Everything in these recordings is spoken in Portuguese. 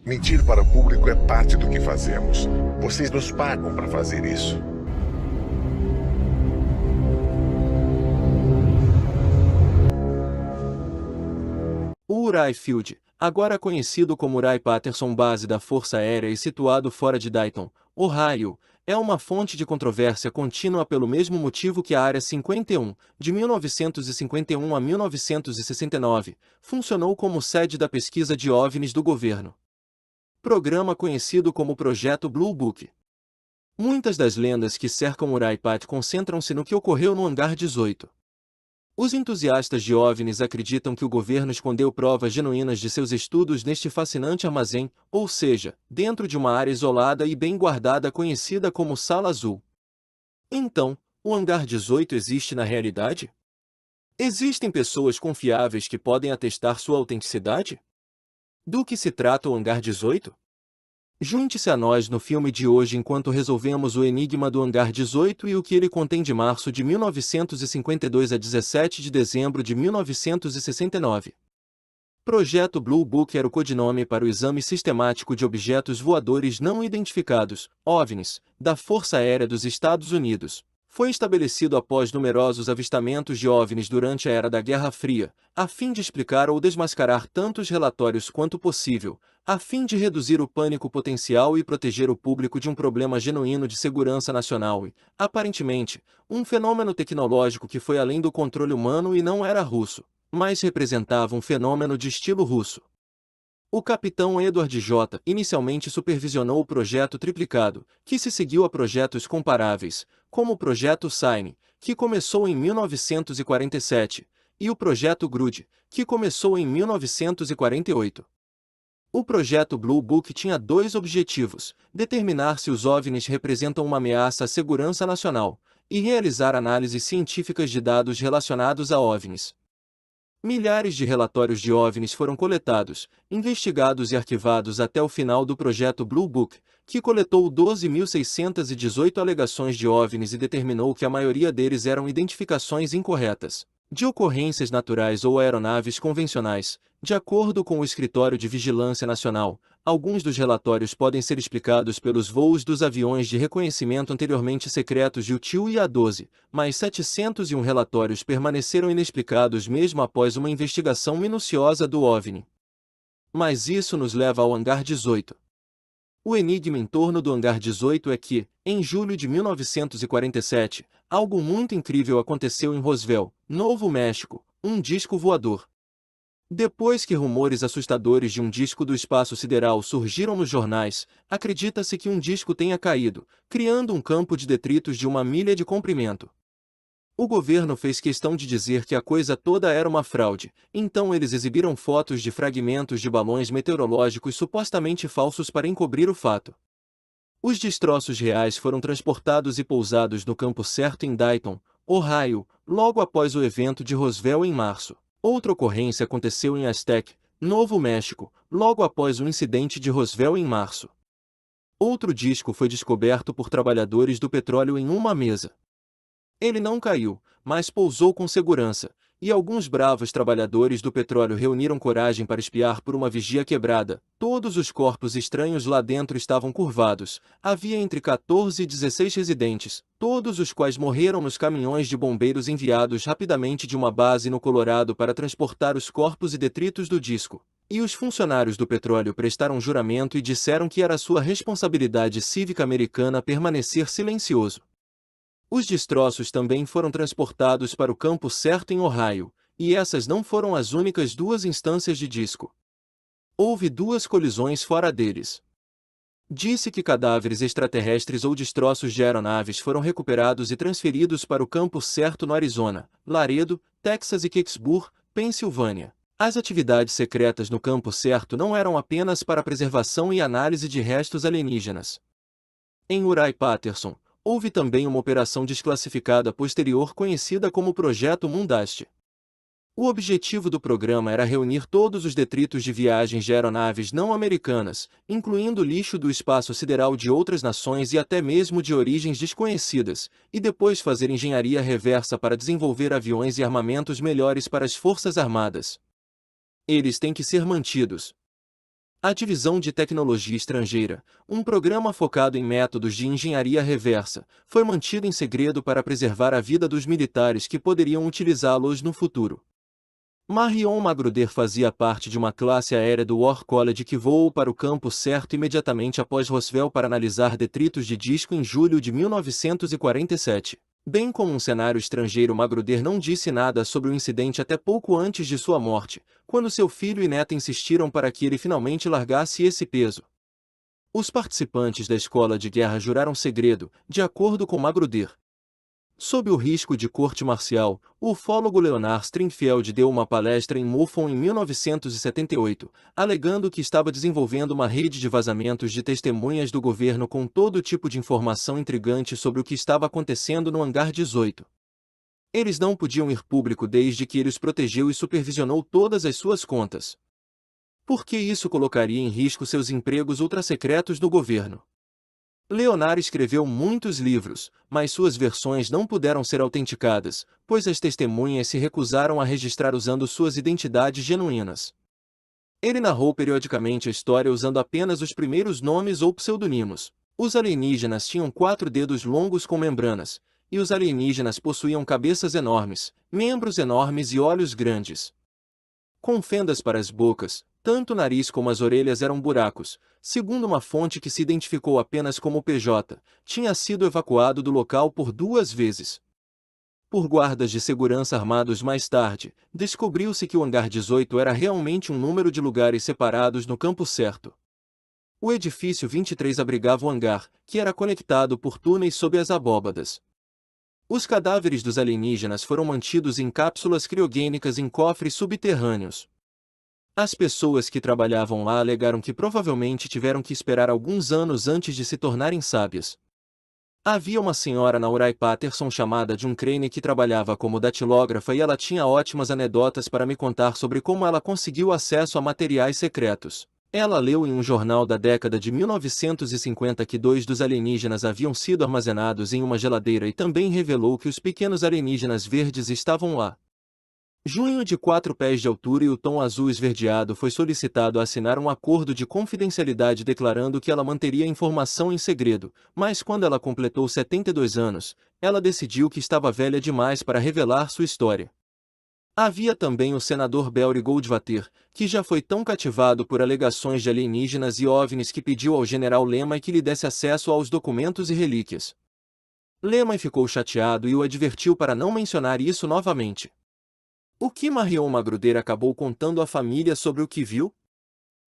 Mentir para o público é parte do que fazemos. Vocês nos pagam para fazer isso. O Uri Field, agora conhecido como Wright-Patterson Base da Força Aérea e situado fora de Dayton, Ohio, é uma fonte de controvérsia contínua pelo mesmo motivo que a Área 51, de 1951 a 1969, funcionou como sede da pesquisa de OVNIs do governo. Programa conhecido como Projeto Blue Book. Muitas das lendas que cercam Wright-Patterson concentram-se no que ocorreu no Hangar 18. Os entusiastas de OVNIs acreditam que o governo escondeu provas genuínas de seus estudos neste fascinante armazém, ou seja, dentro de uma área isolada e bem guardada conhecida como Sala Azul. Então, o Hangar 18 existe na realidade? Existem pessoas confiáveis que podem atestar sua autenticidade? Do que se trata o Hangar 18? Junte-se a nós no filme de hoje enquanto resolvemos o enigma do Hangar 18 e o que ele contém de março de 1952 a 17 de dezembro de 1969. Projeto Blue Book era o codinome para o exame sistemático de objetos voadores não identificados, OVNIs, da Força Aérea dos Estados Unidos. Foi estabelecido após numerosos avistamentos de OVNIs durante a Era da Guerra Fria, a fim de explicar ou desmascarar tantos relatórios quanto possível, a fim de reduzir o pânico potencial e proteger o público de um problema genuíno de segurança nacional e, aparentemente, um fenômeno tecnológico que foi além do controle humano e não era russo, mas representava um fenômeno de estilo russo. O capitão Edward J. inicialmente supervisionou o projeto triplicado, que se seguiu a projetos comparáveis, como o projeto Sign, que começou em 1947, e o projeto Grud, que começou em 1948. O projeto Blue Book tinha dois objetivos: determinar se os OVNIs representam uma ameaça à segurança nacional, e realizar análises científicas de dados relacionados a OVNIs. Milhares de relatórios de OVNIs foram coletados, investigados e arquivados até o final do projeto Blue Book, que coletou 12.618 alegações de OVNIs e determinou que a maioria deles eram identificações incorretas, de ocorrências naturais ou aeronaves convencionais. De acordo com o Escritório de Vigilância Nacional, alguns dos relatórios podem ser explicados pelos voos dos aviões de reconhecimento anteriormente secretos de U-2 e A-12, mas 701 relatórios permaneceram inexplicados mesmo após uma investigação minuciosa do OVNI. Mas isso nos leva ao Hangar 18. O enigma em torno do Hangar 18 é que, em julho de 1947, algo muito incrível aconteceu em Roswell, Novo México, um disco voador. Depois que rumores assustadores de um disco do espaço sideral surgiram nos jornais, acredita-se que um disco tenha caído, criando um campo de detritos de 1 milha de comprimento. O governo fez questão de dizer que a coisa toda era uma fraude, então eles exibiram fotos de fragmentos de balões meteorológicos supostamente falsos para encobrir o fato. Os destroços reais foram transportados e pousados no campo certo em Dayton, Ohio, logo após o evento de Roswell em março. Outra ocorrência aconteceu em Aztec, Novo México, logo após o incidente de Roswell em março. Outro disco foi descoberto por trabalhadores do petróleo em uma mesa. Ele não caiu, mas pousou com segurança, e alguns bravos trabalhadores do petróleo reuniram coragem para espiar por uma vigia quebrada. Todos os corpos estranhos lá dentro estavam curvados. Havia entre 14 e 16 residentes, todos os quais morreram nos caminhões de bombeiros enviados rapidamente de uma base no Colorado para transportar os corpos e detritos do disco. E os funcionários do petróleo prestaram juramento e disseram que era sua responsabilidade cívica americana permanecer silencioso. Os destroços também foram transportados para o campo certo em Ohio, e essas não foram as únicas duas instâncias de disco. Houve duas colisões fora deles. Disse que cadáveres extraterrestres ou destroços de aeronaves foram recuperados e transferidos para o campo certo no Arizona, Laredo, Texas e Kicksburg, Pensilvânia. As atividades secretas no campo certo não eram apenas para preservação e análise de restos alienígenas. Em Wright-Patterson, houve também uma operação desclassificada posterior conhecida como Projeto Mundast. O objetivo do programa era reunir todos os detritos de viagens de aeronaves não americanas, incluindo lixo do espaço sideral de outras nações e até mesmo de origens desconhecidas, e depois fazer engenharia reversa para desenvolver aviões e armamentos melhores para as Forças Armadas. Eles têm que ser mantidos. A Divisão de Tecnologia Estrangeira, um programa focado em métodos de engenharia reversa, foi mantido em segredo para preservar a vida dos militares que poderiam utilizá-los no futuro. Marion Magruder fazia parte de uma classe aérea do War College que voou para o campo certo imediatamente após Roswell para analisar detritos de disco em julho de 1947. Bem como um cenário estrangeiro, Magruder não disse nada sobre o incidente até pouco antes de sua morte, quando seu filho e neta insistiram para que ele finalmente largasse esse peso. Os participantes da escola de guerra juraram segredo, de acordo com Magruder. Sob o risco de corte marcial, o ufólogo Leonard Stringfield deu uma palestra em MUFON em 1978, alegando que estava desenvolvendo uma rede de vazamentos de testemunhas do governo com todo tipo de informação intrigante sobre o que estava acontecendo no Hangar 18. Eles não podiam ir público desde que ele os protegeu e supervisionou todas as suas contas. Porque isso colocaria em risco seus empregos ultrasecretos no governo. Leonard escreveu muitos livros, mas suas versões não puderam ser autenticadas, pois as testemunhas se recusaram a registrar usando suas identidades genuínas. Ele narrou periodicamente a história usando apenas os primeiros nomes ou pseudonimos. Os alienígenas tinham 4 dedos longos com membranas, e os alienígenas possuíam cabeças enormes, membros enormes e olhos grandes. Com fendas para as bocas, tanto o nariz como as orelhas eram buracos. Segundo uma fonte que se identificou apenas como PJ, tinha sido evacuado do local por 2 vezes. Por guardas de segurança armados mais tarde, descobriu-se que o Hangar 18 era realmente um número de lugares separados no campo certo. O edifício 23 abrigava o hangar, que era conectado por túneis sob as abóbadas. Os cadáveres dos alienígenas foram mantidos em cápsulas criogênicas em cofres subterrâneos. As pessoas que trabalhavam lá alegaram que provavelmente tiveram que esperar alguns anos antes de se tornarem sábias. Havia uma senhora na Uri Patterson chamada June Crane que trabalhava como datilógrafa e ela tinha ótimas anedotas para me contar sobre como ela conseguiu acesso a materiais secretos. Ela leu em um jornal da década de 1950 que 2 dos alienígenas haviam sido armazenados em uma geladeira e também revelou que os pequenos alienígenas verdes estavam lá. Junho de 4 pés de altura e o tom azul esverdeado foi solicitado a assinar um acordo de confidencialidade declarando que ela manteria a informação em segredo, mas quando ela completou 72 anos, ela decidiu que estava velha demais para revelar sua história. Havia também o senador Belry Goldwater, que já foi tão cativado por alegações de alienígenas e OVNIs que pediu ao general Lehman que lhe desse acesso aos documentos e relíquias. Lehman ficou chateado e o advertiu para não mencionar isso novamente. O que Marion Magruder acabou contando à família sobre o que viu?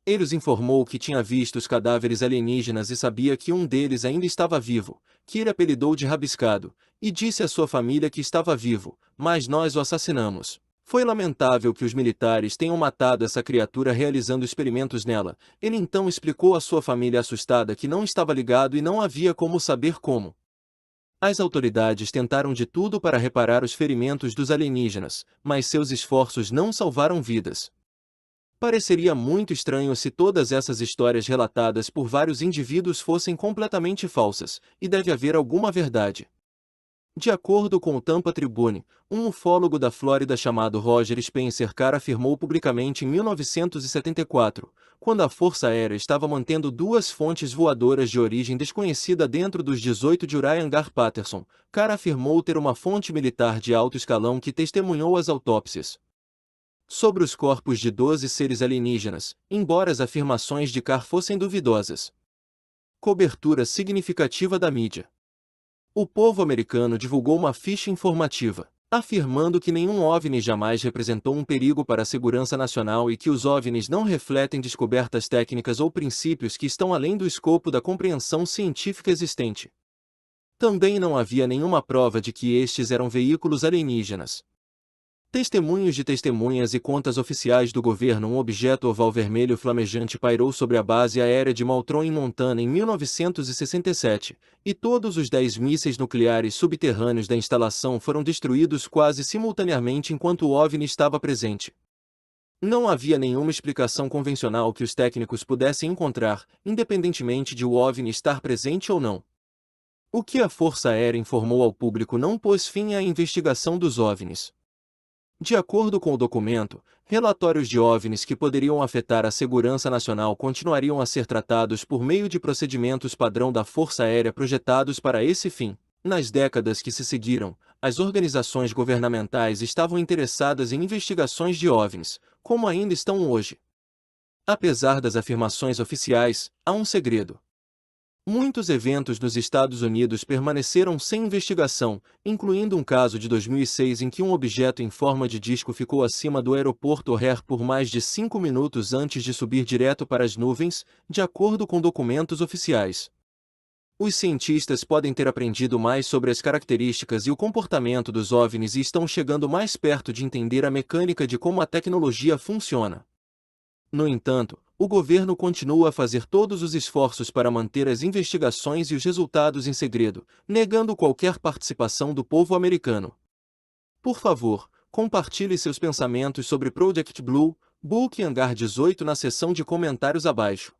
Ele os informou que tinha visto os cadáveres alienígenas e sabia que um deles ainda estava vivo, que ele apelidou de Rabiscado, e disse à sua família que estava vivo, mas nós o assassinamos. Foi lamentável que os militares tenham matado essa criatura realizando experimentos nela. Ele então explicou à sua família assustada que não estava ligado e não havia como saber como. As autoridades tentaram de tudo para reparar os ferimentos dos alienígenas, mas seus esforços não salvaram vidas. Pareceria muito estranho se todas essas histórias relatadas por vários indivíduos fossem completamente falsas, e deve haver alguma verdade. De acordo com o Tampa Tribune, um ufólogo da Flórida chamado Roger Spencer Carr afirmou publicamente em 1974, quando a Força Aérea estava mantendo 2 fontes voadoras de origem desconhecida dentro dos 18 de Uri Hangar Patterson, Carr afirmou ter uma fonte militar de alto escalão que testemunhou as autópsias sobre os corpos de 12 seres alienígenas, embora as afirmações de Carr fossem duvidosas. Cobertura significativa da mídia. O povo americano divulgou uma ficha informativa, afirmando que nenhum OVNI jamais representou um perigo para a segurança nacional e que os OVNIs não refletem descobertas técnicas ou princípios que estão além do escopo da compreensão científica existente. Também não havia nenhuma prova de que estes eram veículos alienígenas. Testemunhos de testemunhas e contas oficiais do governo. Um objeto oval vermelho flamejante pairou sobre a base aérea de Maltron em Montana em 1967, e todos os 10 mísseis nucleares subterrâneos da instalação foram destruídos quase simultaneamente enquanto o OVNI estava presente. Não havia nenhuma explicação convencional que os técnicos pudessem encontrar, independentemente de o OVNI estar presente ou não. O que a Força Aérea informou ao público não pôs fim à investigação dos OVNIs. De acordo com o documento, relatórios de OVNIs que poderiam afetar a segurança nacional continuariam a ser tratados por meio de procedimentos padrão da Força Aérea projetados para esse fim. Nas décadas que se seguiram, as organizações governamentais estavam interessadas em investigações de OVNIs, como ainda estão hoje. Apesar das afirmações oficiais, há um segredo. Muitos eventos nos Estados Unidos permaneceram sem investigação, incluindo um caso de 2006 em que um objeto em forma de disco ficou acima do aeroporto O'Hare por mais de 5 minutos antes de subir direto para as nuvens, de acordo com documentos oficiais. Os cientistas podem ter aprendido mais sobre as características e o comportamento dos OVNIs e estão chegando mais perto de entender a mecânica de como a tecnologia funciona. No entanto, o governo continua a fazer todos os esforços para manter as investigações e os resultados em segredo, negando qualquer participação do povo americano. Por favor, compartilhe seus pensamentos sobre Project Blue Book Hangar 18 na seção de comentários abaixo.